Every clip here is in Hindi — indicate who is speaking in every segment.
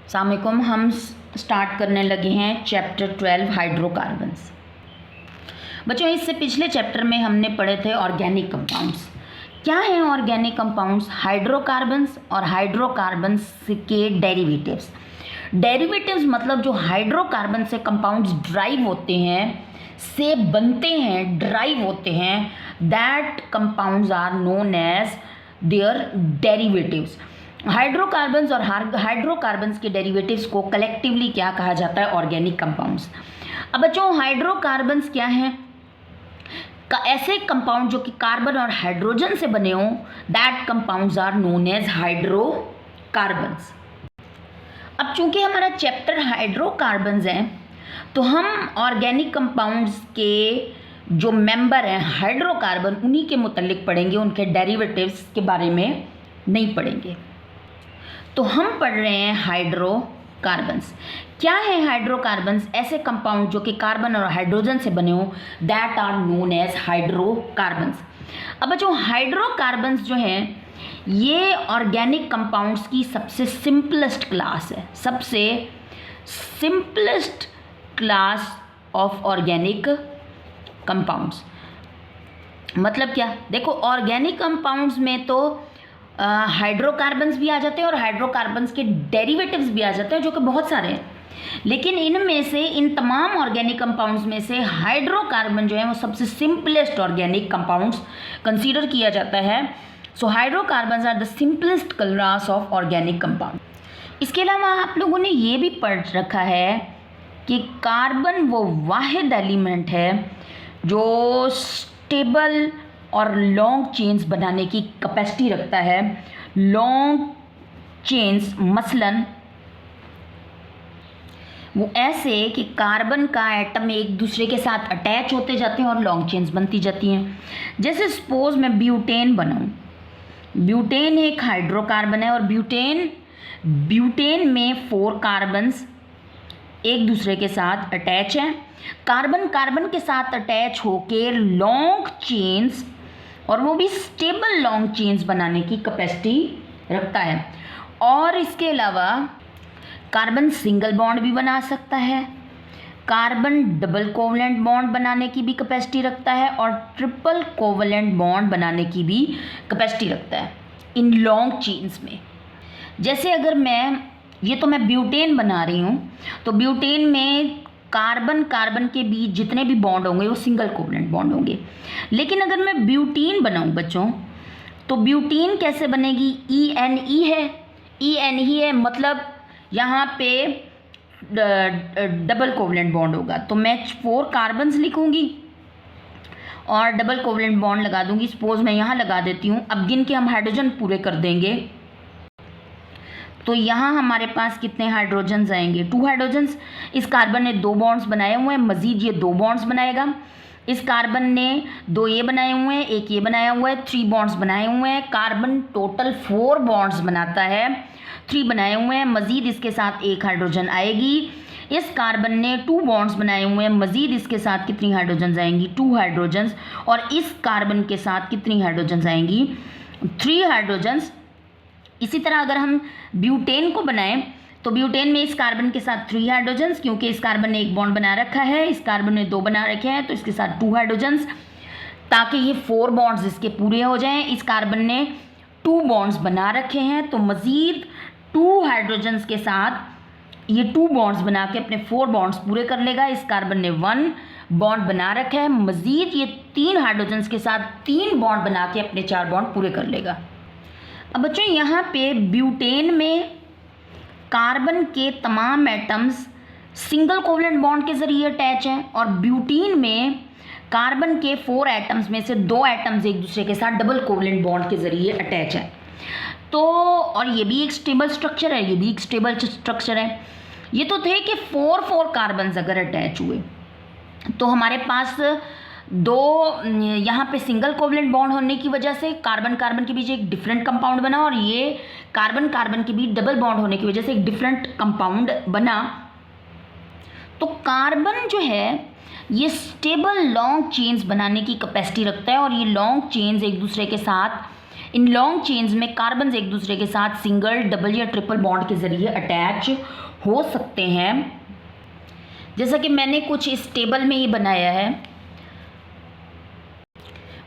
Speaker 1: अस्सलामुअलैकुम। हम स्टार्ट करने लगे हैं चैप्टर 12 हाइड्रोकार्बन्स। बच्चों, इससे पिछले चैप्टर में हमने पढ़े थे ऑर्गेनिक कंपाउंड्स। क्या हैं ऑर्गेनिक कंपाउंड्स? हाइड्रोकार्बन्स और हाइड्रोकार्बन्स के डेरिवेटिव्स। डेरिवेटिव्स मतलब जो हाइड्रोकार्बन से कंपाउंड्स ड्राइव होते हैं, से बनते हैं, ड्राइव होते हैं, that compounds are known as their derivatives. Hydrocarbons और हाइड्रोकार्बन्स के डेरिवेटिव्स को कलेक्टिवली क्या कहा जाता है? Organic compounds. अब बच्चों, हाइड्रोकार्बन्स क्या हैं? ऐसे कंपाउंड जो कि कार्बन और हाइड्रोजन से बने हों, that compounds are known as hydrocarbons. अब चूंकि हमारा चैप्टर हाइड्रोकार्बन्स है, तो हम ऑर्गेनिक कंपाउंड्स के जो मेंबर हैं हाइड्रोकार्बन, उन्हीं के मुतल्लिक पढ़ेंगे, उनके डेरिवेटिव्स के बारे में नहीं पढ़ेंगे। तो हम पढ़ रहे हैं हाइड्रोकार्बन्स। क्या है हाइड्रोकार्बन्स? ऐसे कंपाउंड जो कि कार्बन और हाइड्रोजन से बने हों, that are known as hydrocarbons. अब जो हाइड्रोकार्बन्स जो हैं, ये ऑर्गेनिक कंपाउंड्स की सबसे सिंपलेस्ट क्लास है, सबसे simplest class of organic compounds. मतलब क्या? देखो, ऑर्गेनिक कंपाउंड्स में तो हाइड्रोकार्बन्स भी आ जाते हैं और हाइड्रोकार्बन्स के डेरिवेटिव्स भी आ जाते हैं, जो कि बहुत सारे हैं। लेकिन इनमें से, इन तमाम ऑर्गेनिक कंपाउंड्स में से हाइड्रोकार्बन जो है वो सबसे सिंपलेस्ट ऑर्गेनिक कंपाउंड्स कंसीडर किया जाता है। So hydrocarbons are the simplest class of organic compound. इसके अलावा आप लोगों ने ये भी पढ़ रखा है कि कार्बन वो वाहिद एलिमेंट है जो स्टेबल और लॉन्ग चेन्स बनाने की कैपेसिटी रखता है। लॉन्ग चेन्स मसलन वो ऐसे कि कार्बन का एटम एक दूसरे के साथ अटैच होते जाते हैं और लॉन्ग चेन्स बनती जाती हैं। जैसे सपोज मैं ब्यूटेन बनाऊं, ब्यूटेन एक हाइड्रोकार्बन है और ब्यूटेन में 4 कार्बन्स एक दूसरे के साथ अटैच हैं। कार्बन कार्बन के साथ अटैच होकर लॉन्ग चेन्स, और वो भी स्टेबल लॉन्ग चेन्स बनाने की कैपेसिटी रखता है। और इसके अलावा कार्बन सिंगल बॉन्ड भी बना सकता है, कार्बन डबल कोवलेंट बॉन्ड बनाने की भी कैपेसिटी रखता है, और ट्रिपल कोवलेंट बॉन्ड बनाने की भी कैपेसिटी रखता है इन लॉन्ग चेन्स में। जैसे अगर मैं ब्यूटेन बना रही हूँ, तो ब्यूटेन में कार्बन कार्बन के बीच जितने भी बॉन्ड होंगे वो सिंगल कोवलेंट बॉन्ड होंगे। लेकिन अगर मैं ब्यूटीन बनाऊँ बच्चों, तो ब्यूटीन कैसे बनेगी? ENE है, ENE है, मतलब यहाँ पे डबल कोवलेंट बॉन्ड होगा। तो मैं 4 कार्बन्स लिखूँगी और डबल कोवलेंट बॉन्ड लगा दूँगी। सपोज मैं यहाँ लगा देती हूँ। अब गिन के हम हाइड्रोजन पूरे कर देंगे, तो यहाँ हमारे पास कितने हाइड्रोजन्स आएंगे? 2 हाइड्रोजन्स। इस कार्बन ने 2 बॉन्ड्स बनाए हुए हैं, मज़ीद ये 2 बॉन्ड्स बनाएगा। इस कार्बन ने 2 ये बनाए हुए हैं, 1 ये बनाया हुआ है, 3 बॉन्ड्स बनाए हुए हैं। कार्बन टोटल 4 बॉन्ड्स बनाता है, 3 बनाए हुए हैं, मज़ीद इसके साथ 1 हाइड्रोजन आएगी। इस कार्बन ने 2 बॉन्ड्स बनाए हुए हैं, मज़ीद इसके साथ कितनी हाइड्रोजन्स आएंगी? 2 हाइड्रोजन्स। और इस कार्बन के साथ कितनी हाइड्रोजन्स आएंगी? 3 हाइड्रोजन्स। इसी तरह अगर हम ब्यूटेन को बनाएं, तो ब्यूटेन में इस कार्बन के साथ 3 हाइड्रोजन्स, क्योंकि इस कार्बन ने 1 बॉन्ड बना रखा है, इस कार्बन ने 2 बना रखे हैं, तो इसके साथ 2 हाइड्रोजन्स, ताकि ये 4 बॉन्ड्स इसके पूरे हो जाएं। इस कार्बन ने 2 बॉन्ड्स बना रखे हैं, तो मज़ीद 2 हाइड्रोजन्स के साथ ये 2 बॉन्ड्स बना के अपने 4 बॉन्ड्स पूरे कर लेगा। इस कार्बन ने 1 बॉन्ड बना रखा है, मज़ीद ये 3 हाइड्रोजन्स के साथ 3 बॉन्ड बना के अपने 4 बॉन्ड पूरे कर लेगा। अब बच्चों, यहाँ पे ब्यूटेन में कार्बन के तमाम एटम्स सिंगल कोवलेंट बॉन्ड के ज़रिए अटैच हैं, और ब्यूटीन में कार्बन के 4 एटम्स में से 2 एटम्स एक दूसरे के साथ डबल कोवलेंट बॉन्ड के ज़रिए अटैच हैं। तो और ये भी एक स्टेबल स्ट्रक्चर है, ये भी एक स्टेबल स्ट्रक्चर है। ये तो थे कि 4 कार्बन्स अगर अटैच हुए, तो हमारे पास 2 यहाँ पे सिंगल कोवलेंट बॉन्ड होने की वजह से कार्बन कार्बन के बीच एक डिफरेंट कंपाउंड बना, और ये कार्बन कार्बन के बीच डबल बॉन्ड होने की वजह से एक डिफरेंट कंपाउंड बना। तो कार्बन जो है ये स्टेबल लॉन्ग चेन्स बनाने की कैपेसिटी रखता है, और ये लॉन्ग चेन्स एक दूसरे के साथ इन लॉन्ग चेन्स में कार्बन एक दूसरे के साथ सिंगल, डबल या ट्रिपल बॉन्ड के ज़रिए अटैच हो सकते हैं। जैसा कि मैंने कुछ इस टेबल में ही बनाया है,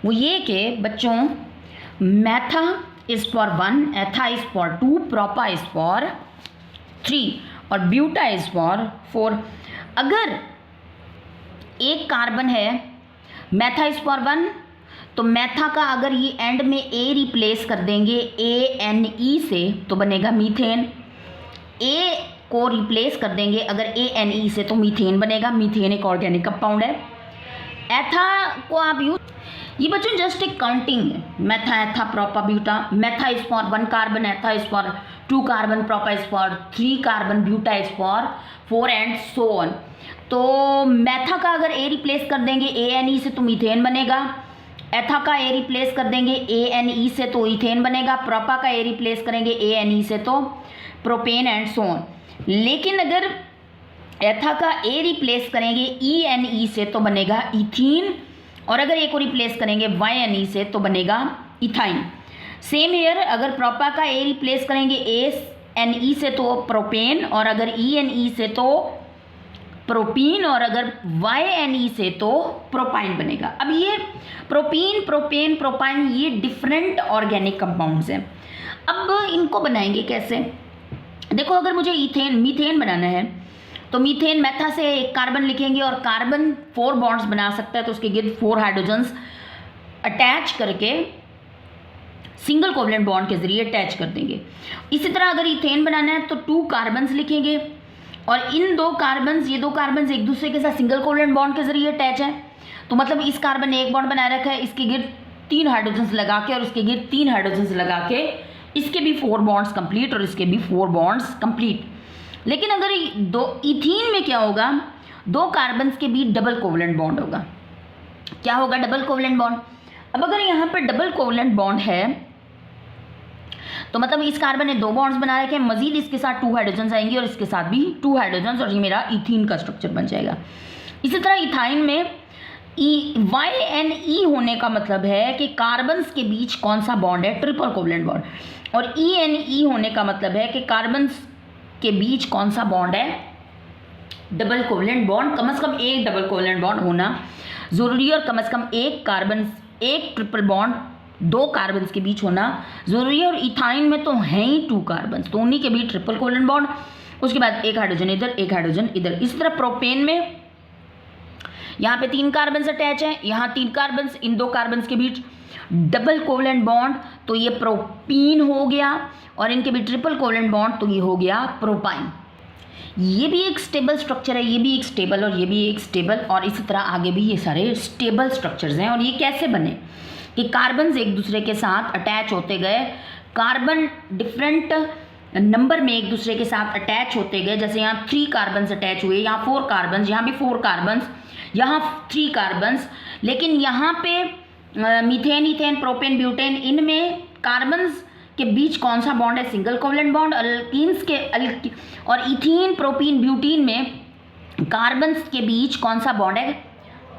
Speaker 1: वो ये कि बच्चों मेथा इज़ फॉर 1, एथा इज़ फॉर 2, प्रोपा इज़ फॉर 3 और ब्यूटा इज़ फॉर 4। अगर एक कार्बन है, मेथा इज़ फॉर 1, तो मेथा का अगर ये एंड में ए रिप्लेस कर देंगे ANE से तो बनेगा मीथेन। ए को रिप्लेस कर देंगे अगर ANE से तो मीथेन बनेगा। मीथेन एक ऑर्गेनिक कंपाउंड है। एथा को आप यूज, ये बच्चों जस्ट एक काउंटिंग है, मेथा, एथा, प्रोपा, ब्यूटा। मेथा इज़ फॉर 1 कार्बन, एथा इज़ फॉर 2 कार्बन, प्रोपा इज़ फॉर 3 कार्बन, ब्यूटा is for 4 and so on. तो मेथा का अगर ए रिप्लेस कर देंगे ANE से तो मीथेन बनेगा। एथा का ए रिप्लेस कर देंगे ANE से तो इथेन बनेगा। प्रोपा का ए रिप्लेस करेंगे ANE से तो प्रोपेन एंड सो ऑन। लेकिन अगर एथा का ए रिप्लेस करेंगे ENE से तो बनेगा इथीन, और अगर ए को रिप्लेस करेंगे YNE से तो बनेगा इथाइन। सेम हेयर, अगर प्रोपा का ए रिप्लेस करेंगे ANE से तो प्रोपेन, और अगर ENE से तो प्रोपीन, और अगर YNE से तो प्रोपाइन बनेगा। अब ये प्रोपीन, प्रोपेन, प्रोपाइन ये डिफरेंट ऑर्गेनिक कंपाउंड्स हैं। अब इनको बनाएंगे कैसे? देखो, अगर मुझे मीथेन बनाना है तो मीथेन मेथा से एक कार्बन लिखेंगे और कार्बन 4 बॉन्ड्स बना सकता है, तो उसके गिर्द 4 हाइड्रोजन्स अटैच करके सिंगल कोवलेंट बॉन्ड के जरिए अटैच कर देंगे। इसी तरह अगर इथेन बनाना है तो 2 कार्बन्स लिखेंगे और इन 2 कार्बन्स, ये 2 कार्बन्स एक दूसरे के साथ सिंगल कोवलेंट बॉन्ड के जरिए अटैच है। तो मतलब इस कार्बन ने एक बॉन्ड बना रखा है, इसके गिर्द 3 हाइड्रोजन्स लगा के और उसके गिर्द 3 हाइड्रोजन्स लगा के इसके भी 4 बॉन्ड्स कंप्लीट और इसके भी 4 बॉन्ड्स कंप्लीट। लेकिन अगर इथीन में क्या होगा, 2 कार्बन्स के बीच डबल कोवलेंट बॉन्ड होगा। क्या होगा? Double covalent bond. अब अगर यहाँ पर डबल कोवलेंट बॉन्ड है तो मतलब इस कार्बन ने 2 बॉन्ड्स बना रखे हैं, मजीद इसके साथ 2 हाइड्रोजन्स आएंगे और इसके साथ भी 2 हाइड्रोजन्स, और ये मेरा इथीन का स्ट्रक्चर बन जाएगा। इसी तरह इथाइन में YNE होने का मतलब है कि कार्बन्स के बीच कौन सा बॉन्ड है, ट्रिपल कोवलेंट बॉन्ड, और ENE होने का मतलब है कि कार्बन्स के बीच कौन सा बॉन्ड है, डबल कोवलेंट बॉन्ड। कम से कम एक डबल कोवलेंट बॉन्ड होना ज़रूरी है और कम से कम एक कार्बन, एक ट्रिपल बॉन्ड 2 कार्बन्स के बीच होना ज़रूरी है। और इथाइन में तो हैं ही 2 कार्बन्स, तो उन्हीं के बीच ट्रिपल कोवलेंट बॉन्ड, उसके बाद एक हाइड्रोजन इधर, एक हाइड्रोजन इधर। इसी तरह प्रोपेन में यहाँ पे 3 कार्बन्स अटैच हैं, यहाँ 3 कार्बन्स, इन 2 कार्बन्स के बीच डबल कोवलेंट बॉन्ड, तो ये प्रोपीन हो गया, और इनके बीच ट्रिपल कोवलेंट बॉन्ड, तो ये हो गया प्रोपाइन। ये भी एक स्टेबल स्ट्रक्चर है, ये भी एक स्टेबल और ये भी एक स्टेबल, और इसी तरह आगे भी ये सारे स्टेबल स्ट्रक्चर्स हैं। और ये कैसे बने कि कार्बन्स एक दूसरे के साथ अटैच होते गए, कार्बन डिफरेंट नंबर में एक दूसरे के साथ अटैच होते गए। जैसे यहाँ 3 कार्बन्स अटैच हुए, यहाँ 4 कार्बन्स, यहाँ भी 4 कार्बन्स, यहाँ 3 कार्बन्स। लेकिन यहाँ पे मीथेन, इथेन, प्रोपेन, ब्यूटेन, इनमें कार्बन्स के बीच कौन सा बॉन्ड है, सिंगल कोवलेंट बॉन्ड। अल्कीन्स के और इथीन, प्रोपीन, ब्यूटीन में कार्बन्स के बीच कौन सा बॉन्ड है,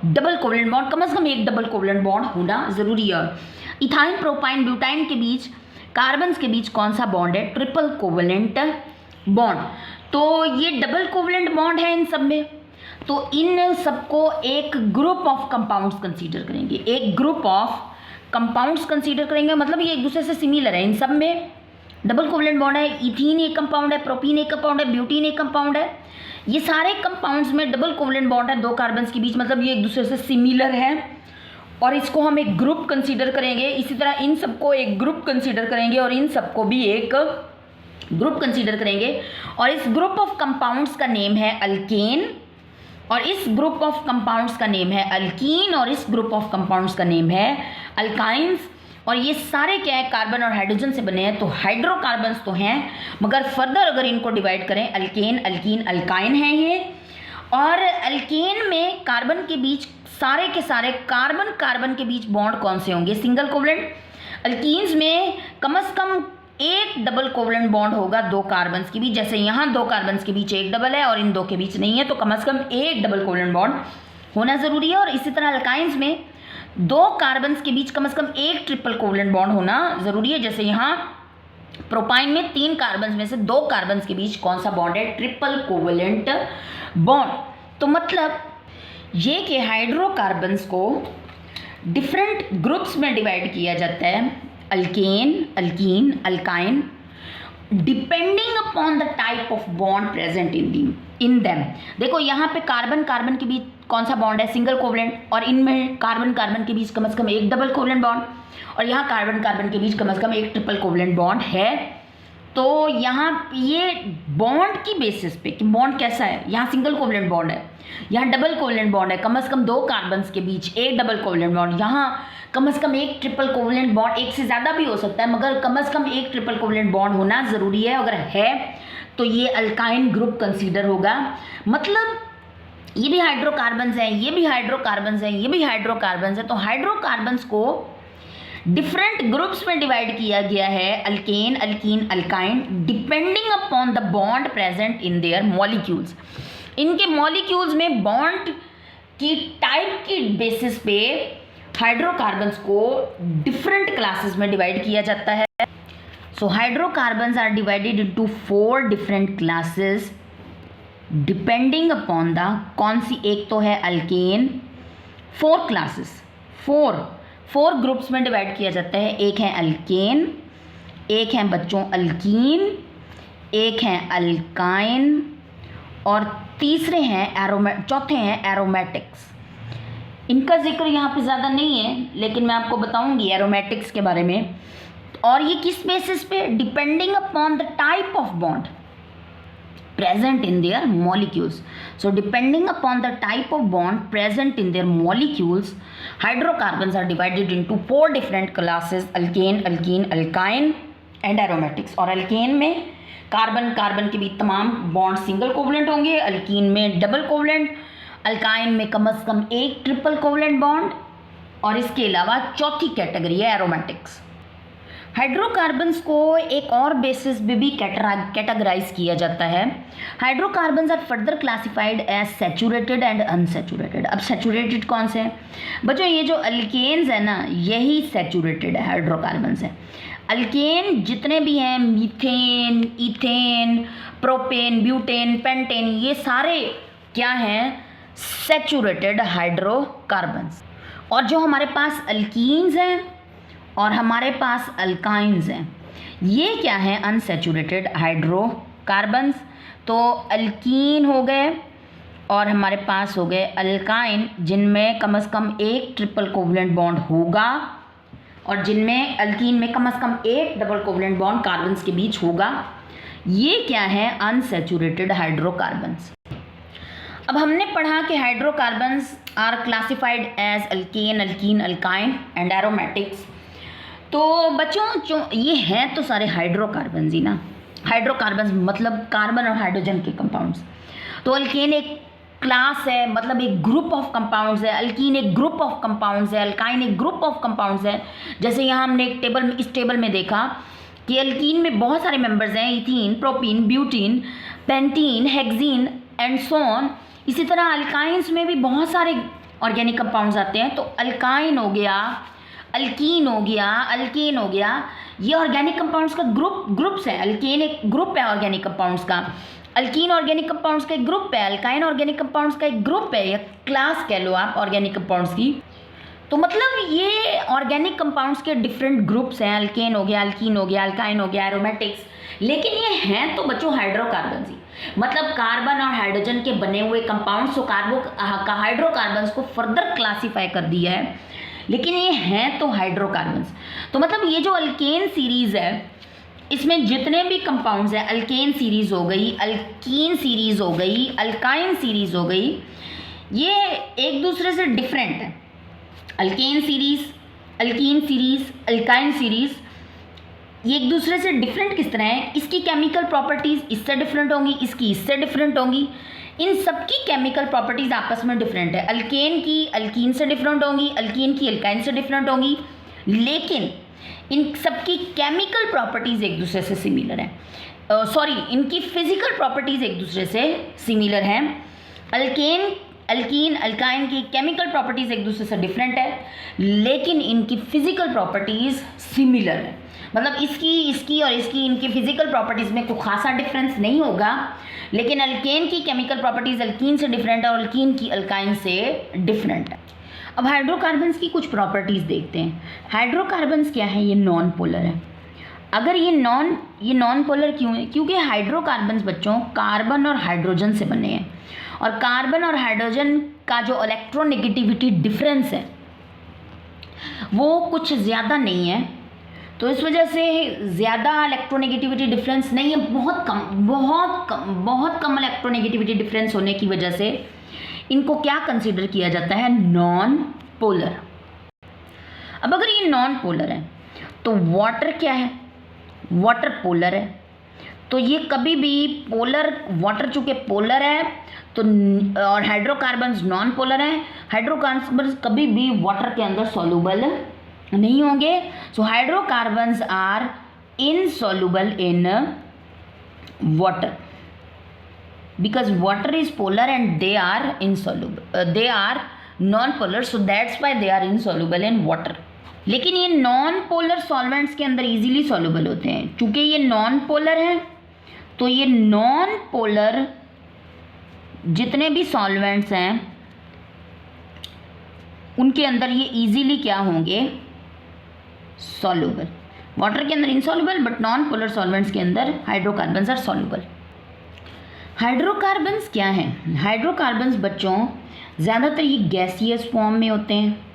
Speaker 1: डबल कोवलेंट बॉन्ड। कम से कम एक डबल कोवलेंट बॉन्ड होना ज़रूरी है। इथाइन, प्रोपाइन, ब्यूटाइन के बीच कार्बन्स के बीच कौन सा बॉन्ड है, ट्रिपल कोवलेंट बॉन्ड। तो ये डबल कोवलेंट बॉन्ड है इन सब में, तो इन सबको एक ग्रुप ऑफ कंपाउंड्स कंसीडर करेंगे, एक ग्रुप ऑफ कंपाउंड्स कंसीडर करेंगे। मतलब ये एक दूसरे से सिमिलर है, इन सब में डबल कोवलेंट बॉन्ड है। इथीन एक कंपाउंड है, प्रोपीन एक कंपाउंड है, ब्यूटीन एक कंपाउंड है। ये सारे कंपाउंड्स में डबल कोवलेंट बॉन्ड है 2 कार्बन्स के बीच, मतलब ये एक दूसरे से सिमिलर है और इसको हम एक ग्रुप कंसीडर करेंगे। इसी तरह इन सबको एक ग्रुप कंसीडर करेंगे और इन सबको भी एक ग्रुप कंसीडर करेंगे। और इस ग्रुप ऑफ कंपाउंड्स का नेम है अल्केन, और इस ग्रुप ऑफ कंपाउंड्स का नेम है अल्कीन, और इस ग्रुप ऑफ कंपाउंड्स का नेम है अल्काइंस। और ये सारे क्या है, कार्बन और हाइड्रोजन से बने हैं, तो हाइड्रोकार्बन्स तो हैं, मगर फर्दर अगर इनको डिवाइड करें, अल्केन, अल्कीन, अल्काइन हैं ये। और अल्केन में कार्बन के बीच सारे के सारे कार्बन कार्बन के बीच बॉन्ड कौन से होंगे, सिंगल कोवलेंट। अल्कीन्स में कम से कम एक डबल कोवलेंट बॉन्ड होगा 2 कार्बन्स के बीच, जैसे यहाँ 2 कार्बन्स के बीच एक डबल है और इन 2 के बीच नहीं है, तो कम से कम एक डबल कोवलेंट बॉन्ड होना ज़रूरी है। और इसी तरह अल्काइंस में दो कार्बन्स के बीच कम से कम एक ट्रिपल कोवलेंट बॉन्ड होना ज़रूरी है। जैसे यहाँ प्रोपाइन में 3 कार्बन्स में से 2 कार्बन्स के बीच कौन सा बॉन्ड है? Triple covalent bond. तो मतलब ये कि हाइड्रोकार्बन्स को डिफरेंट ग्रुप्स में डिवाइड किया जाता है, alkane, alkene, alkyne, depending upon the type of bond present in them. देखो यहाँ पे कार्बन कार्बन के बीच कौन सा बॉन्ड है? सिंगल कोवलेंट, और इनमें कार्बन कार्बन के बीच कम से कम एक डबल कोवलेंट बॉन्ड, और यहाँ कार्बन कार्बन के बीच कम से कम एक ट्रिपल कोवलेंट बॉन्ड है। तो यहाँ ये बॉन्ड की बेसिस पे कि बॉन्ड कैसा है, यहाँ सिंगल कोवलेंट बॉन्ड है, यहाँ डबल कोवलेंट बॉन्ड है, कम से कम 2 कार्बन्स के बीच एक डबल कोवलेंट बॉन्ड, यहाँ कम से कम एक ट्रिपल कोवलेंट बॉन्ड, एक से ज़्यादा भी हो सकता है मगर कम से कम एक ट्रिपल कोवलेंट बॉन्ड होना ज़रूरी है। अगर है तो ये अल्काइन ग्रुप कंसीडर होगा। मतलब ये भी हाइड्रोकार्बन्स हैं, ये भी हाइड्रोकार्बन्स हैं, ये भी हाइड्रोकार्बन्स हैं। तो हाइड्रोकार्बन्स को डिफरेंट ग्रुप्स में डिवाइड किया गया है, alkane, alkene, alkyne, depending upon the bond present in their molecules. इनके मॉलिक्यूल्स में बॉन्ड की टाइप की बेसिस पे हाइड्रोकार्बन्स को डिफरेंट क्लासेस में डिवाइड किया जाता है। So hydrocarbons are divided into 4 different classes depending upon the, कौन सी? एक तो है अल्केन, 4 क्लासेस, 4 ग्रुप्स में डिवाइड किया जाता है। एक है अल्केन, एक है बच्चों अल्कीन, एक है अल्काइन, और तीसरे हैं चौथे हैं एरोमेटिक्स। इनका जिक्र यहाँ पे ज़्यादा नहीं है लेकिन मैं आपको बताऊंगी एरोमेटिक्स के बारे में। और ये किस बेसिस पे? Depending upon the type of bond present in their molecules. So depending upon the type of bond present in their molecules, hydrocarbons are divided into 4 different classes: alkane, alkene, alkyne and aromatics. और alkane में कार्बन कार्बन के बीच तमाम बॉन्ड सिंगल कोवलेंट होंगे, अल्कीन में डबल कोवलेंट, अल्काइन में कम से कम एक ट्रिपल कोवलेंट बॉन्ड, और इसके अलावा चौथी कैटेगरी है एरोमेटिक्स। हाइड्रोकार्बन्स को एक और बेसिस पे भी कैटेगराइज किया जाता है। Hydrocarbons are further classified as saturated and unsaturated. अब सैचुरेटेड कौन से हैं बच्चों? ये जो अल्केन्स है ना, यही सैचुरेटेड है हाइड्रोकार्बन्स है। अल्केन जितने भी हैं, methane, ethane, propane, butane, pentane, ये सारे क्या हैं? Saturated hydrocarbons. और जो हमारे पास अल्कीन्स हैं और हमारे पास अल्काइंस हैं, ये क्या हैं? Unsaturated hydrocarbons. तो अल्कीन हो गए और हमारे पास हो गए अल्काइन, जिनमें कम से कम एक ट्रिपल कोवलेंट बॉन्ड होगा, और जिनमें अल्कीन में कम से कम एक डबल कोवलेंट बॉन्ड कार्बन्स के बीच होगा। ये क्या है? Unsaturated hydrocarbons. अब हमने पढ़ा कि hydrocarbons are classified as alkane, alkene, alkyne and aromatics. तो बच्चों जो ये हैं तो सारे हाइड्रोकार्बन्स ही ना। हाइड्रोकार्बन्स मतलब कार्बन और हाइड्रोजन के कंपाउंड्स। तो अल्केन एक क्लास है, मतलब एक ग्रुप ऑफ कंपाउंड्स है, अल्कीन एक ग्रुप ऑफ कंपाउंड्स है, अल्काइन एक ग्रुप ऑफ कंपाउंड्स है। जैसे यहाँ हमने एक टेबल में, इस टेबल में देखा कि अल्कीन में बहुत सारे मेंबर्स हैं, ethene, propene, butene, pentene, hexene and so on. इसी तरह अल्काइंस में भी बहुत सारे ऑर्गेनिक कंपाउंड्स आते हैं। तो अल्काइन हो गया, अल्कीन हो गया, अल्केन हो गया, ये ऑर्गेनिक कंपाउंड्स का ग्रुप्स है। अल्केन एक ग्रुप है ऑर्गेनिक कंपाउंड्स का, अल्कीन ऑर्गेनिक कंपाउंड्स का एक ग्रुप है, अल्काइन ऑर्गेनिक कंपाउंड्स का एक ग्रुप है, या क्लास कह लो आप ऑर्गेनिक कंपाउंड्स की। तो मतलब ये ऑर्गेनिक कंपाउंड्स के डिफरेंट ग्रुप्स हैं। अल्केन हो गया, अल्कीन हो गया, अल्काइन हो गया, एरोमेटिक्स। लेकिन ये हैं तो बच्चों हाइड्रोकार्बन ही, मतलब कार्बन और हाइड्रोजन के बने हुए कंपाउंड्स को हाइड्रोकार्बन्स को फर्दर क्लासीफाई कर दिया है, लेकिन ये हैं तो हाइड्रोकार्बन्स। तो मतलब ये जो अल्केन सीरीज़ है, इसमें जितने भी कंपाउंड्स हैं, अल्केन सीरीज़ हो गई, अल्कीन सीरीज़ हो गई, अल्काइन सीरीज़ हो गई, ये एक दूसरे से डिफरेंट है। Alkane series, alkyne series, alkyne series, ये एक दूसरे से डिफरेंट किस तरह है? इसकी केमिकल प्रॉपर्टीज़ इससे डिफरेंट होंगी, इसकी इससे डिफरेंट होंगी। इन सबकी केमिकल प्रॉपर्टीज़ आपस में डिफरेंट है। अल्केन की अल्कीन से डिफरेंट होंगी, अल्कीन की अल्काइन से डिफरेंट होंगी, लेकिन इन सबकी केमिकल प्रॉपर्टीज़ एक दूसरे से सिमिलर हैं। इनकी फिजिकल प्रॉपर्टीज़ एक दूसरे से सिमिलर हैं। अल्केन अल्कीन अल्काइन की केमिकल प्रॉपर्टीज़ एक दूसरे से डिफरेंट है, लेकिन इनकी फिजिकल प्रॉपर्टीज़ सिमिलर है। मतलब इसकी और इसकी इनकी फिजिकल प्रॉपर्टीज़ में कोई खासा डिफरेंस नहीं होगा, लेकिन अल्केन की केमिकल प्रॉपर्टीज़ अल्कीन से डिफरेंट है और अल्कीन की अल्काइन से डिफरेंट है। अब हाइड्रोकार्बन्स की कुछ प्रॉपर्टीज़ देखते हैं। हाइड्रोकार्बन्स क्या है? ये नॉन पोलर है। अगर ये नॉन पोलर क्यों है? क्योंकि हाइड्रोकार्बन्स बच्चों कार्बन और हाइड्रोजन से बने हैं, और कार्बन और हाइड्रोजन का जो इलेक्ट्रोनेगेटिविटी डिफरेंस है वो कुछ ज़्यादा नहीं है। तो इस वजह से ज़्यादा इलेक्ट्रोनेगेटिविटी डिफरेंस नहीं है, बहुत कम इलेक्ट्रोनेगेटिविटी डिफरेंस होने की वजह से इनको क्या कंसीडर किया जाता है? Non polar. अब अगर ये नॉन पोलर है तो वाटर क्या है? वाटर पोलर है। तो ये कभी भी पोलर, वाटर चूँकि पोलर है तो, और हाइड्रोकार्बन्स नॉन पोलर हैं, हाइड्रोकार्बन्स कभी भी वाटर के अंदर सॉल्युबल नहीं होंगे। So hydrocarbons are insoluble in water because water is polar and they are insoluble, they are non-polar, so that's why they are insoluble in water। लेकिन ये नॉन पोलर सॉल्वेंट्स के अंदर इजीली सॉल्युबल होते हैं। चूँकि ये नॉन पोलर है तो ये नॉन पोलर जितने भी सॉल्वेंट्स हैं उनके अंदर ये इजीली क्या होंगे? सॉल्युबल। वाटर के अंदर insoluble, but non polar solvents के अंदर हाइड्रोकार्बन्स आर सॉल्युबल। हाइड्रोकार्बन्स क्या हैं? हाइड्रोकार्बन्स बच्चों ज़्यादातर ये गैसियस फॉर्म में होते हैं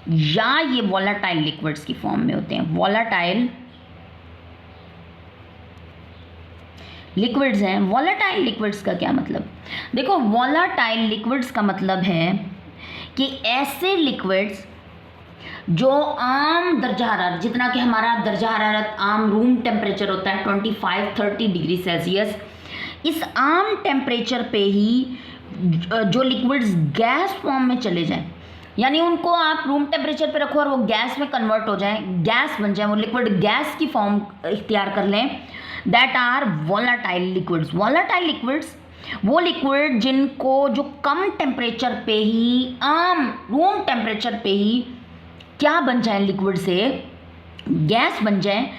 Speaker 1: या ये वॉलाटाइल लिक्विड्स की फॉर्म में होते हैं। वॉलाटाइल लिक्विड्स हैं। वॉलाटाइल लिक्विड्स का क्या मतलब? देखो, वॉलाटाइल लिक्विड्स का मतलब है कि ऐसे लिक्विड्स जो आम दर्जा हरारत, जितना कि हमारा दर्जा हरारत आम रूम टेम्परेचर होता है 25-30 डिग्री सेल्सियस, इस आम टेम्परेचर पे ही जो लिक्विड्स गैस फॉर्म में चले जाएं, यानी उनको आप रूम टेम्परेचर पे रखो और वो गैस में कन्वर्ट हो जाएं, गैस बन जाए, वो लिक्विड गैस की फॉर्म इख्तियार कर लें, that are volatile liquids. Volatile liquids वो लिक्विड जिनको जो कम टेम्परेचर पे ही, आम रूम टेम्परेचर पे ही क्या बन जाए? लिक्विड से गैस बन जाए।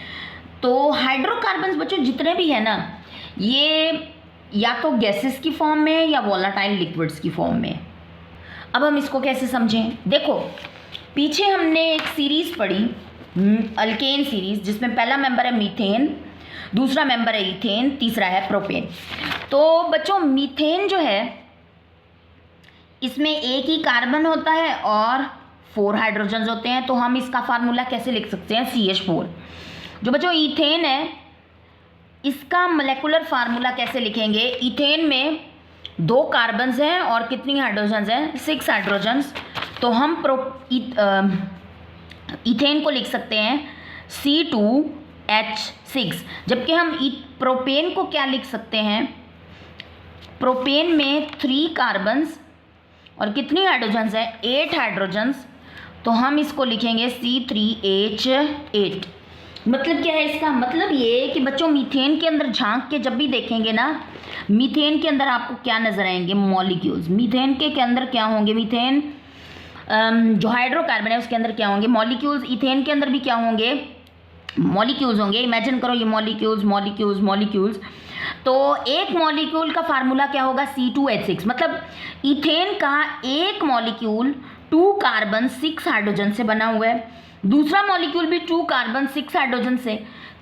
Speaker 1: तो हाइड्रोकार्बन्स बच्चों जितने भी है ना, ये या तो गैसेस की फॉर्म में या वॉलाटाइल लिक्विड्स की फॉर्म में। अब हम इसको कैसे समझें? देखो, पीछे हमने एक सीरीज़ पढ़ी, अल्केन सीरीज़, जिसमें पहला मेंबर है मीथेन, दूसरा मेंबर है इथेन, तीसरा है प्रोपेन। तो बच्चों मीथेन जो है इसमें एक ही कार्बन होता है और 4 हाइड्रोजन्स होते हैं। तो हम इसका फार्मूला कैसे लिख सकते हैं? CH4। जो बच्चों इथेन है इसका मोलेकुलर फार्मूला कैसे लिखेंगे? इथेन में 2 कार्बन्स हैं और कितनी हाइड्रोजन्स हैं? 6 हाइड्रोजन्स। तो हम इथेन को लिख सकते हैं C2H6, जबकि हम प्रोपेन को क्या लिख सकते हैं? प्रोपेन में 3 कार्बन्स और कितनी हाइड्रोजन्स हैं? 8 हाइड्रोजन्स। तो हम इसको लिखेंगे C3H8। मतलब क्या है इसका? मतलब ये कि बच्चों मीथेन के अंदर झांक के जब भी देखेंगे ना, मीथेन के अंदर आपको क्या नजर आएंगे? मॉलिक्यूल्स। मीथेन के अंदर क्या होंगे? मीथेन जो हाइड्रोकार्बन है उसके अंदर क्या होंगे? मॉलिक्यूल्स। इथेन के अंदर भी क्या होंगे? मॉलिक्यूल्स होंगे। इमेजिन करो ये मॉलिक्यूल्स। तो एक मॉलिक्यूल का फार्मूला क्या होगा? C2H6। मतलब इथेन का एक मॉलिक्यूल 2 कार्बन 6 हाइड्रोजन से बना हुआ है, दूसरा मॉलिक्यूल भी 2 कार्बन 6 हाइड्रोजन से,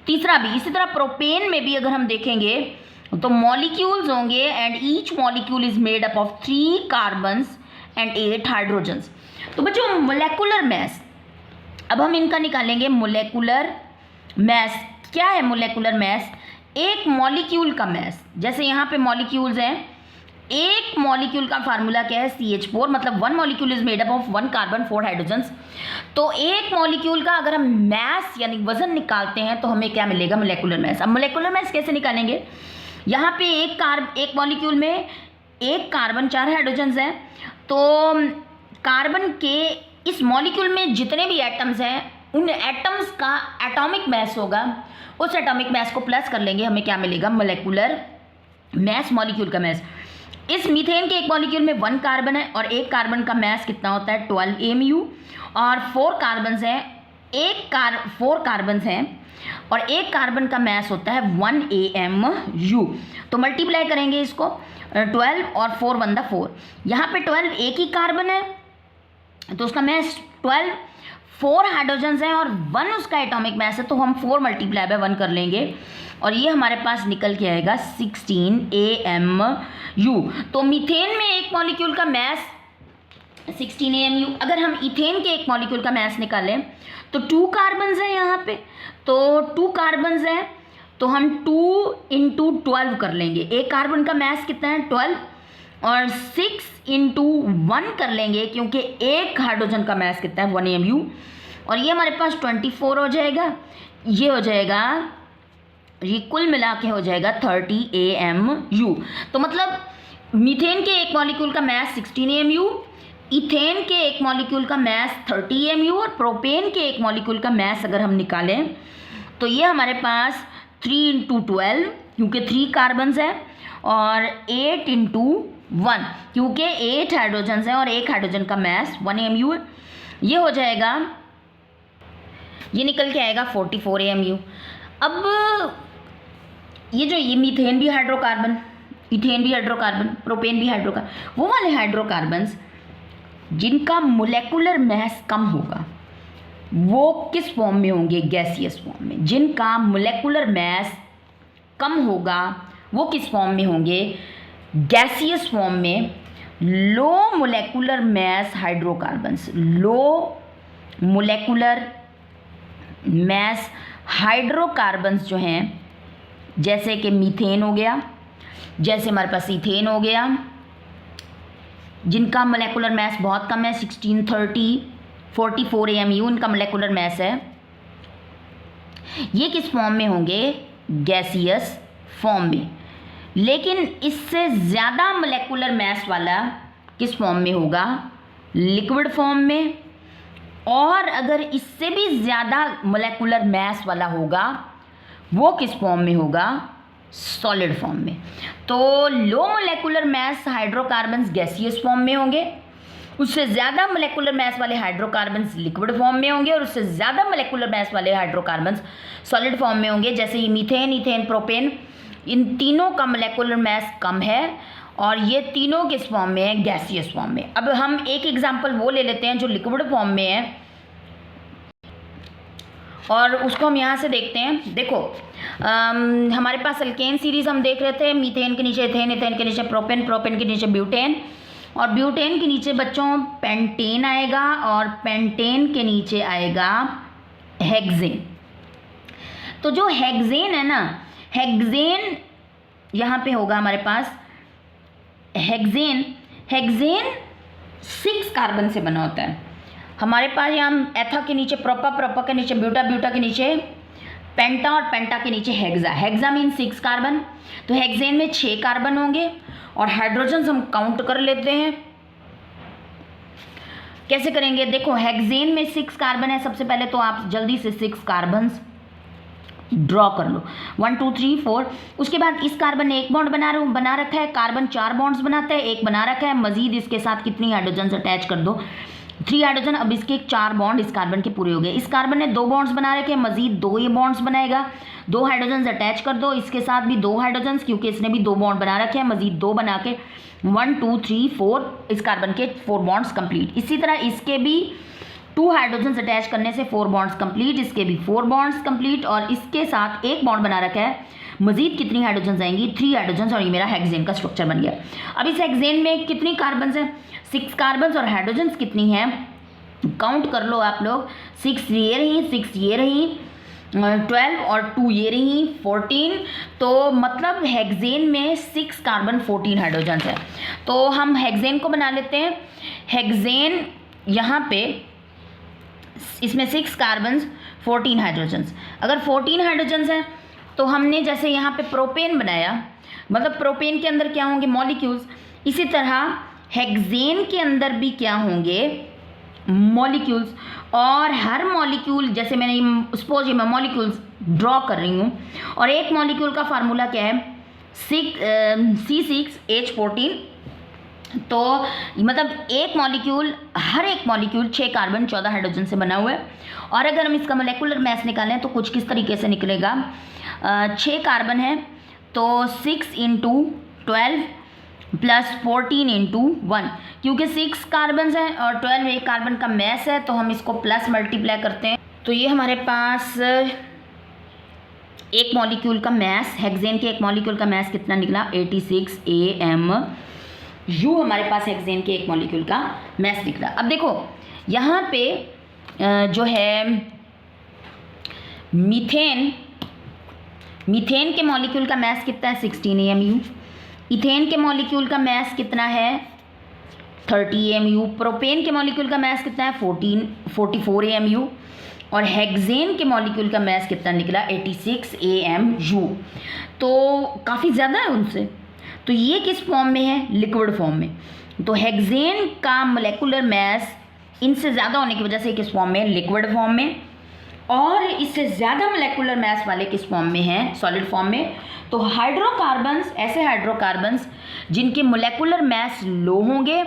Speaker 1: तीसरा भी। इसी तरह प्रोपेन में भी अगर हम देखेंगे तो मॉलिक्यूल्स होंगे and each molecule is made up of 3 carbons and 8 hydrogens. तो बच्चों मोलेकुलर मैस, अब हम इनका निकालेंगे मोलेकुलर मैस। क्या है मोलेकुलर मैस? एक मॉलिक्यूल का मैस। जैसे यहाँ पे मॉलिक्यूल्स हैं, एक मॉलिक्यूल का फार्मूला क्या है? CH4। मतलब 1 molecule is made up of 1 carbon 4 hydrogens. तो एक मॉलिक्यूल का अगर हम मैस यानी वजन निकालते हैं तो हमें क्या मिलेगा? Molecular mass. अब मोलेकुलर मैस कैसे निकालेंगे? यहाँ पे एक मॉलिक्यूल में 1 कार्बन 4 हाइड्रोजन्स हैं, तो कार्बन के इस मॉलिक्यूल में जितने भी एटम्स हैं उन एटम्स का एटॉमिक मैस होगा, उस एटॉमिक मैस को प्लस कर लेंगे, हमें क्या मिलेगा? मोलेकुलर मैस, मॉलिक्यूल का मैस। इस मीथेन के एक मॉलिक्यूल में 1 कार्बन है और एक कार्बन का मास कितना होता है 12 AMU, और 4 कार्बन्स हैं, 4 कार्बन्स हैं और एक कार्बन का मास होता है 1 AMU। तो मल्टीप्लाई करेंगे इसको 12 और 4 1 दा 4, यहाँ पे 12 एक ही कार्बन है तो उसका मास 12, 4 हाइड्रोजन्स हैं और 1 उसका एटॉमिक मास है, तो हम 4 मल्टीप्लाई बाय 1 कर लेंगे और ये हमारे पास निकल के आएगा 16 AMU। तो मीथेन में एक मॉलिक्यूल का मास 16 AMU। अगर हम इथेन के एक मॉलिक्यूल का मास निकालें तो 2 कार्बन्स हैं यहाँ पे, तो 2 कार्बन्स हैं तो हम 2 × 12 कर लेंगे। एक कार्बन का मास कितना है 12 और 6 × 1 कर लेंगे क्योंकि एक हाइड्रोजन का मास कितना है 1 AMU, और ये हमारे पास 24 हो जाएगा। ये हो जाएगा, ये कुल मिला के हो जाएगा 30 AMU। तो मतलब मीथेन के एक मॉलिक्यूल का मास 16 AMU, इथेन के एक मॉलिक्यूल का मास 30 AMU और प्रोपेन के एक मॉलिक्यूल का मास अगर हम निकालें तो ये हमारे पास 3 × 12 क्योंकि 3 कार्बन्स है और 8 × 1 क्योंकि 8 हाइड्रोजन्स हैं और एक हाइड्रोजन का मास 1 AMU है। ये हो जाएगा, ये निकल के आएगा 44 AMU। अब ये मीथेन भी हाइड्रोकार्बन, इथेन भी हाइड्रोकार्बन, प्रोपेन भी हाइड्रोकार्बन, वो वाले हाइड्रोकार्बन्स जिनका मोलेकुलर मास कम होगा वो किस फॉर्म में होंगे, गैसियस फॉर्म में। जिनका मोलेकुलर मास कम होगा वो किस फॉर्म में होंगे, गैसियस फॉर्म में। लो मोलेकुलर मास हाइड्रोकार्बन्स, लो मोलेकुलर मास हाइड्रोकार्बन्स जो हैं, जैसे कि मीथेन हो गया, जैसे हमारे पास इथेन हो गया, जिनका मोलेकुलर मास बहुत कम है 16 30 44 AMU उनका मोलेकुलर मास है, ये किस फॉर्म में होंगे, गैसियस फॉर्म में। लेकिन इससे ज़्यादा मोलेकुलर मास वाला किस फॉर्म में होगा, लिक्विड फॉर्म में, और अगर इससे भी ज़्यादा मोलेकुलर मास वाला होगा वो किस फॉर्म में होगा, सॉलिड फॉर्म में। तो लो molecular mass hydrocarbons gaseous form में होंगे, उससे ज़्यादा मोलेकुलर मास वाले हाइड्रोकार्बन्स लिक्विड फॉर्म में होंगे और उससे ज़्यादा मोलेकुलर मास वाले हाइड्रोकार्बन्स सॉलिड फॉर्म में होंगे। जैसे ये मीथेन, इथेन, प्रोपेन, इन तीनों का मोलेकुलर मास कम है और ये तीनों किस फॉर्म में है, गैसियस फॉर्म में। अब हम एक एग्जांपल वो ले लेते हैं जो लिक्विड फॉर्म में है और उसको हम यहाँ से देखते हैं। देखो हमारे पास अल्केन सीरीज़ हम देख रहे थे, मीथेन के नीचे इथेन, इथेन के नीचे प्रोपेन, प्रोपेन के नीचे ब्यूटेन और ब्यूटेन के नीचे बच्चों पेंटेन आएगा और पेंटेन के नीचे आएगा हेक्सेन। तो जो हेक्सेन है ना, हेक्सेन यहाँ पे होगा हमारे पास, हेक्सेन 6 कार्बन से बना होता है। हमारे पास यहाँ एथा के नीचे प्रोपा, प्रोपा के नीचे ब्यूटा, ब्यूटा के नीचे पेंटा और पेंटा के नीचे हेक्सा, हेक्सा मीन 6 कार्बन। तो हेक्सेन में 6 कार्बन होंगे और हाइड्रोजन हम काउंट कर लेते हैं। कैसे करेंगे, देखो हेक्सेन में 6 कार्बन है, सबसे पहले तो आप जल्दी से 6 कार्बन्स ड्रॉ कर लो, 1 2 3 4। उसके बाद इस कार्बन ने एक बॉन्ड बना रखा है, कार्बन 4 बॉन्ड्स बनाता है, एक बना रखा है, मजीद इसके साथ कितनी हाइड्रोजन अटैच कर दो, 3 हाइड्रोजन। अब इसके 4 बॉन्ड इस कार्बन के पूरे हो गए। इस कार्बन ने 2 बॉन्ड्स बना रखे हैं, मजीद 2 ये बॉन्ड्स बनाएगा, 2 हाइड्रोजन अटैच कर दो, इसके साथ भी 2 हाइड्रोजन क्योंकि इसने भी 2 बॉन्ड बना रखे हैं, मजीद 2 बना के 1 2 3 4 इस कार्बन के 4 बॉन्ड्स कंप्लीट। इसी तरह इसके भी 2 हाइड्रोजन अटैच करने से 4 बॉन्ड्स कंप्लीट, इसके भी 4 बॉन्ड्स कंप्लीट और इसके साथ एक बॉन्ड बना रखा है, मजीद कितनी हाइड्रोजन आएंगी, 3 हाइड्रोजन और ये मेरा हेक्सेन का स्ट्रक्चर बन गया। अब इस हेक्सेन में कितनी कार्बन हैं, 6 कार्बन और हाइड्रोजन कितनी हैं, काउंट कर लो आप लोग, 6 ये रही, 6 ये रही, 12 और 2 ये रही, 14। तो मतलब हेक्सेन में 6 कार्बन 14 हाइड्रोजन है। तो हम हेक्सेन को बना लेते हैं। हेक्सेन यहाँ पे इसमें 6 कार्बन 14 हाइड्रोजन्स। अगर 14 हाइड्रोजन्स हैं तो हमने जैसे यहाँ पे प्रोपेन बनाया, मतलब प्रोपेन के अंदर क्या होंगे, मॉलिक्यूल्स। इसी तरह हेक्सेन के अंदर भी क्या होंगे, मॉलिक्यूल्स। और हर मॉलिक्यूल, जैसे मैंने सपोज मैं मॉलिक्यूल्स ड्रॉ कर रही हूँ और एक मॉलिक्यूल का फार्मूला क्या है, C6H14 तो मतलब एक मॉलिक्यूल, हर एक मॉलिक्यूल 6 कार्बन 14 हाइड्रोजन से बना हुआ है। और अगर हम इसका मोलेकुलर मास निकालें तो कुछ किस तरीके से निकलेगा, 6 कार्बन है तो 6 इंटू 12 प्लस 14 इंटू 1, क्योंकि 6 कार्बन है और 12 एक कार्बन का मास है तो हम इसको प्लस मल्टीप्लाई करते हैं। तो ये हमारे पास एक मॉलिक्यूल का मास, हेक्सेन के एक मॉलिक्यूल का मास कितना निकला, 86 AMU हमारे पास हेक्सेन के एक मॉलिक्यूल का मास निकला। अब देखो यहाँ पे जो है मीथेन के मॉलिक्यूल का मास कितना है, 16 AMU। इथेन के मॉलिक्यूल का मास कितना है, 30 AMU। प्रोपेन के मॉलिक्यूल का मास कितना है, 44 AMU। और हेक्सेन के मॉलिक्यूल का मास कितना निकला, 86 AMU। तो काफ़ी ज़्यादा है उनसे। तो ये किस फॉर्म में है, लिक्विड फॉर्म में। तो हेक्सेन का मोलेकुलर मास इनसे ज़्यादा होने की वजह से किस फॉर्म में, लिक्विड फॉर्म में। और इससे ज़्यादा मोलेकुलर मास वाले किस फॉर्म में हैं, सॉलिड फॉर्म में। तो हाइड्रोकार्बन्स, ऐसे हाइड्रोकार्बन्स जिनके मोलेकुलर मास लो होंगे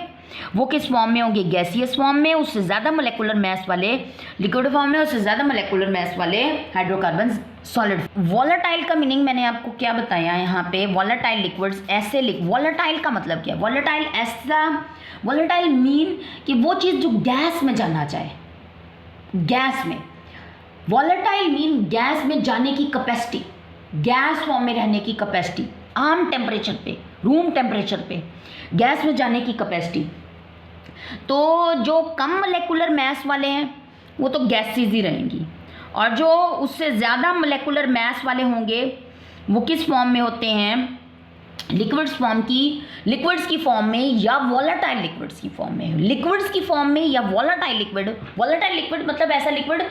Speaker 1: वो किस फॉर्म में होंगे, गैसियस फॉर्म में। उससे ज़्यादा मोलेकुलर मास वाले लिक्विड फॉर्म में, उससे ज़्यादा मोलेकुलर मास वाले हाइड्रोकार्बन्स सॉलिड। वॉलेटाइल का मीनिंग मैंने आपको क्या बताया यहाँ पे, वॉलेटाइल लिक्विड्स ऐसे वॉलेटाइल का मतलब क्या है, वॉलेटाइल ऐसा, वॉलेटाइल मीन कि वो चीज़ जो गैस में जाना चाहे, गैस में। वॉलेटाइल मीन गैस में जाने की कैपेसिटी, गैस फॉर्म में रहने की कैपेसिटी, आम टेम्परेचर पे, रूम टेम्परेचर पे गैस में जाने की कैपेसिटी। तो जो कम मोलेकुलर मास वाले हैं वो तो गैसेज ही रहेंगी, और जो उससे ज़्यादा मोलेकुलर मास वाले होंगे वो किस फॉर्म में होते हैं, लिक्विड्स की फॉर्म में या वॉलेटाइल लिक्विड्स की फॉर्म में। लिक्विड्स की फॉर्म में या वॉलेटाइल लिक्विड मतलब ऐसा लिक्विड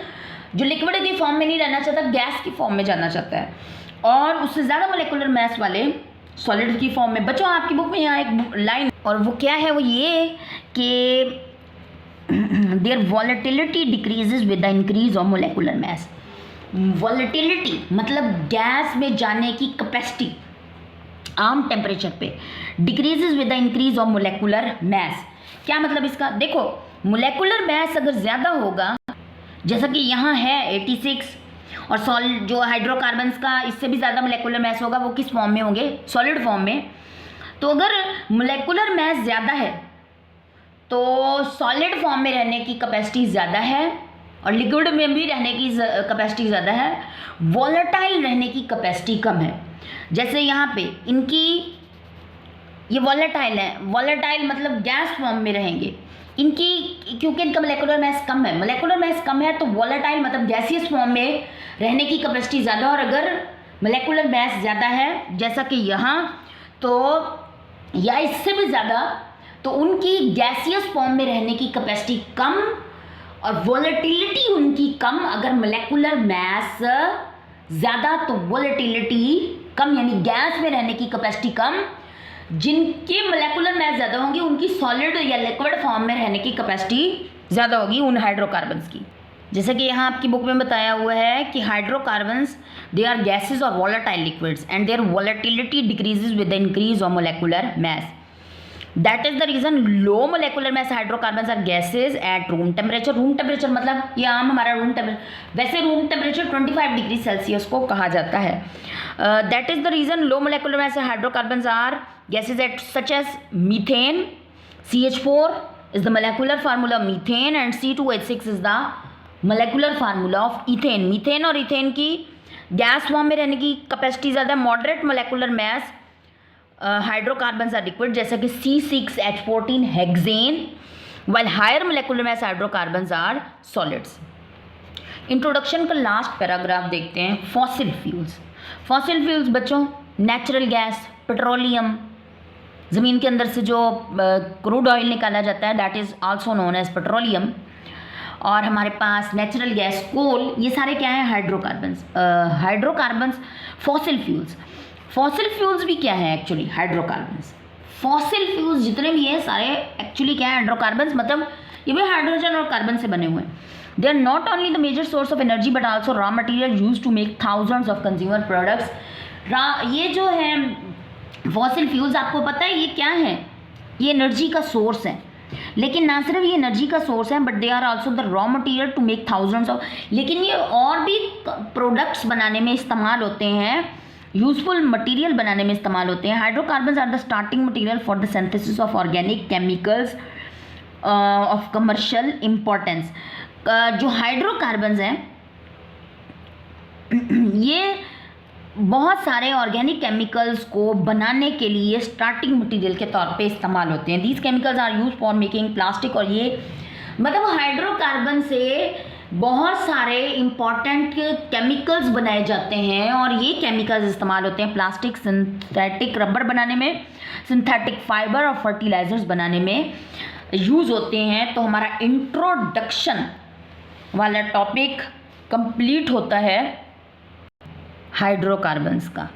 Speaker 1: जो लिक्विड की फॉर्म में नहीं रहना चाहता, गैस की फॉर्म में जाना चाहता है। और उससे ज़्यादा मोलेकुलर मास वाले सॉलिड की फॉर्म में। बच्चों आपकी बुक में यहाँ एक लाइन, और वो क्या है, वो ये कि their volatility decreases with the increase of molecular mass. Volatility मतलब गैस में जाने की कैपेसिटी आम टेम्परेचर पे, decreases with the increase of molecular mass. क्या मतलब इसका, देखो मोलेकुलर मास अगर ज़्यादा होगा, जैसा कि यहाँ है 86, और सॉलिड जो हाइड्रोकार्बन्स का इससे भी ज़्यादा मोलेकुलर मास होगा, वो किस फॉर्म में होंगे, सॉलिड फॉर्म में। तो अगर मोलेकुलर मास ज़्यादा है तो सॉलिड फॉर्म में रहने की कैपेसिटी ज़्यादा है, और लिक्विड में भी रहने की कैपेसिटी ज़्यादा है, वॉलेटाइल रहने की कैपेसिटी कम है। जैसे यहाँ पे इनकी ये वॉलेटाइल है, वॉलेटाइल मतलब गैस फॉर्म में रहेंगे इनकी, क्योंकि इनका मोलेकुलर मास कम है। मोलेकुलर मास कम है तो वॉलेटाइल मतलब गैसियस फॉर्म में रहने की कैपेसिटी ज़्यादा। और अगर मोलेकुलर मास ज़्यादा है जैसा कि यहाँ, तो या इससे भी ज़्यादा, तो उनकी गैसियस फॉर्म में रहने की कैपेसिटी कम और वॉलेटिलिटी उनकी कम। अगर मोलेकुलर मास ज़्यादा तो वॉलेटिलिटी कम, यानी गैस में रहने की कैपेसिटी कम। जिनके मोलेकुलर मास ज़्यादा होंगी उनकी सॉलिड या लिक्विड फॉर्म में रहने की कैपेसिटी ज़्यादा होगी उन हाइड्रोकार्बन्स की। जैसे कि यहाँ आपकी बुक में बताया हुआ है कि हाइड्रोकार्बन्स दे आर गैसेज और volatile liquids and their volatility decreases with the increase of molecular mass. That is the reason low molecular mass hydrocarbons are gases at room temperature. Room temperature मतलब ये आम हमारा रूम टेम्परेचर, वैसे रूम टेम्परेचर 25 डिग्री सेल्सियस को कहा जाता है। That is the reason low molecular mass hydrocarbons are gases such as methane, CH4 is the molecular formula of methane and C2H6 is the molecular formula of ethane. Methane और इथेन की गैस फॉर्म में रहने की कैपेसिटी ज़्यादा। Moderate molecular mass hydrocarbons are liquid जैसे कि C6H14 hexane, while higher molecular mass hydrocarbons are solids. Introduction का लास्ट पैराग्राफ देखते हैं। Fossil fuels. फॉसिल फ्यूल्स बच्चों नेचुरल गैस, पेट्रोलियम, ज़मीन के अंदर से जो क्रूड ऑयल निकाला जाता है that is also known as petroleum. और हमारे पास नेचुरल गैस, कोल, ये सारे क्या हैं, hydrocarbons. Hydrocarbons fossil fuels. Fossil fuels भी क्या है एक्चुअली, हाइड्रोकार्बन्स। फॉसिल फ्यूल्स जितने भी हैं सारे एक्चुअली क्या है, हाइड्रोकार्बन्स, मतलब ये भी हाइड्रोजन और कार्बन से बने हुए हैं। They are not only the major source of energy but also raw material use to make thousands of consumer products. ये जो है फॉसिल फ्यूल्स, आपको पता है ये क्या है, ये एनर्जी का सोर्स है, लेकिन ना सिर्फ ये एनर्जी का सोर्स है but they are also the raw material to make thousands of, लेकिन ये और भी प्रोडक्ट्स बनाने में इस्तेमाल होते हैं, यूजफुल मटेरियल बनाने में इस्तेमाल होते हैं। Hydrocarbons are the starting material for the synthesis of organic chemicals of commercial importance. जो हाइड्रोकार्बन्स हैं ये बहुत सारे ऑर्गेनिक केमिकल्स को बनाने के लिए स्टार्टिंग मटेरियल के तौर पे इस्तेमाल होते हैं। These chemicals are use for making plastic, और ये मतलब हाइड्रोकार्बन से बहुत सारे इम्पॉर्टेंट केमिकल्स बनाए जाते हैं, और ये केमिकल्स इस्तेमाल होते हैं प्लास्टिक, सिंथेटिक रबर बनाने में, सिंथेटिक फाइबर और फर्टिलाइजर्स बनाने में यूज़ होते हैं। तो हमारा इंट्रोडक्शन वाला टॉपिक कंप्लीट होता है हाइड्रोकार्बन्स का।